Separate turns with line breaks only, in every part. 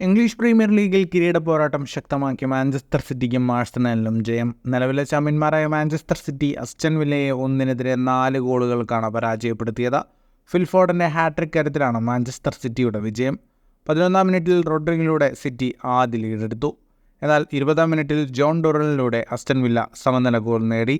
English premier ലീഗിൽ കിരീട പോരാട്ടം ശക്തമാക്കിയ മാഞ്ചസ്റ്റർ സിറ്റിക്കും ആഴ്സണലിനും ജയം. നിലവിലെ ചാമ്പ്യന്മാരായ മാഞ്ചസ്റ്റർ സിറ്റി അസ്റ്റൺ വില്ലയെ 1-4 ഗോളുകൾക്കാണ് പരാജയപ്പെടുത്തിയത്. ഫിൽഫോർഡിൻ്റെ ഹാട്രിക് കരുത്തിലാണ് മാഞ്ചസ്റ്റർ സിറ്റിയുടെ വിജയം. 11-ാം മിനിറ്റിൽ റോഡ്രിഗിലൂടെ സിറ്റി ആദ്യ ലീഡെടുത്തു. എന്നാൽ 20-ാം മിനിറ്റിൽ ജോൺ ഡൊറലിലൂടെ അസ്റ്റൺ വില്ല സമനില ഗോൾ നേടി.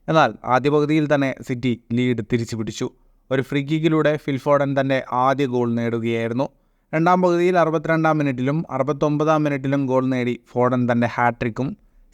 എന്നാൽ ആദ്യ പകുതിയിൽ തന്നെ സിറ്റി ലീഡ് തിരിച്ചു പിടിച്ചു. ഒരു ഫ്രീ കിക്കിലൂടെ ഫിൽഫോർഡൻ തൻ്റെ ആദ്യ ഗോൾ നേടുകയായിരുന്നു. രണ്ടാം പകുതിയിൽ 62-ാം മിനിറ്റിലും 69-ാം മിനിറ്റിലും ഗോൾ നേടി ഫോർഡൻ തൻ്റെ ഹാട്രിക്കും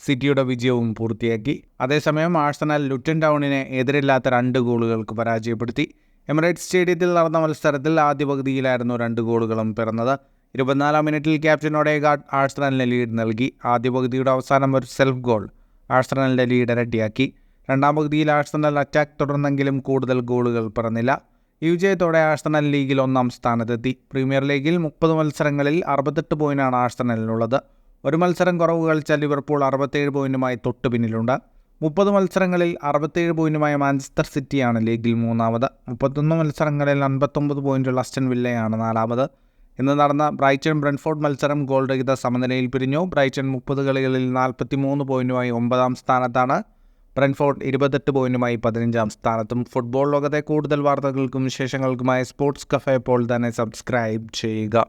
സിറ്റിയുടെ വിജയവും പൂർത്തിയാക്കി. അതേസമയം ആഴ്സണൽ ലുറ്റൻ ടൗണിനെ എതിരില്ലാത്ത 2 ഗോളുകൾക്ക് പരാജയപ്പെടുത്തി. എമിറേറ്റ്സ് സ്റ്റേഡിയത്തിൽ നടന്ന മത്സരത്തിൽ ആദ്യ പകുതിയിലായിരുന്നു 2 ഗോളുകളും പിറന്നത്. 24-ാം മിനിറ്റിൽ ക്യാപ്റ്റൻ ഒഡേഗാർഡ് ആഴ്സണലിന് ലീഡ് നൽകി. ആദ്യ പകുതിയുടെ അവസാനം ഒരു സെൽഫ് ഗോൾ ആഴ്സണലിൻ്റെ ലീഡ് ഇരട്ടിയാക്കി. രണ്ടാം പകുതിയിൽ ആഴ്സണൽ അറ്റാക്ക് തുടർന്നെങ്കിലും കൂടുതൽ ഗോളുകൾ പിറന്നില്ല. ഈ വിജയത്തോടെ ആഴ്സണൽ ലീഗിൽ 1-ാം സ്ഥാനത്തെത്തി. പ്രീമിയർ ലീഗിൽ 30 മത്സരങ്ങളിൽ 68 പോയിന്റാണ് ആഴ്സണലിനുള്ളത്. ഒരു മത്സരം കുറവ് കളിച്ച ലിവർപൂൾ 67 പോയിന്റുമായി തൊട്ടു പിന്നിലുണ്ട്. 30 മത്സരങ്ങളിൽ 67 പോയിന്റുമായ മാഞ്ചസ്റ്റർ സിറ്റിയാണ് ലീഗിൽ 3-ാമത്. 31 മത്സരങ്ങളിൽ 59 പോയിന്റുള്ള അസ്റ്റൺ വില്ലയാണ് 4-ാമത്. ഇന്ന് നടന്ന ബ്രൈറ്റൺ ബ്രെൻഫോർഡ് മത്സരം ഗോൾ രഹിത സമനിലയിൽ പിരിഞ്ഞു. ബ്രൈറ്റൺ 30 കളികളിൽ 43 പോയിന്റുമായി 9-ാം സ്ഥാനത്താണ്. ബ്രെൻഫോർഡ് 28 പോയിന്റുമായി 15-ാം സ്ഥാനത്തും. ഫുട്ബോൾ ലോകത്തെ കൂടുതൽ വാർത്തകൾക്കും വിശേഷങ്ങൾക്കുമായി സ്പോർട്സ് കഫേ ഇപ്പോൾ തന്നെ സബ്സ്ക്രൈബ് ചെയ്യുക.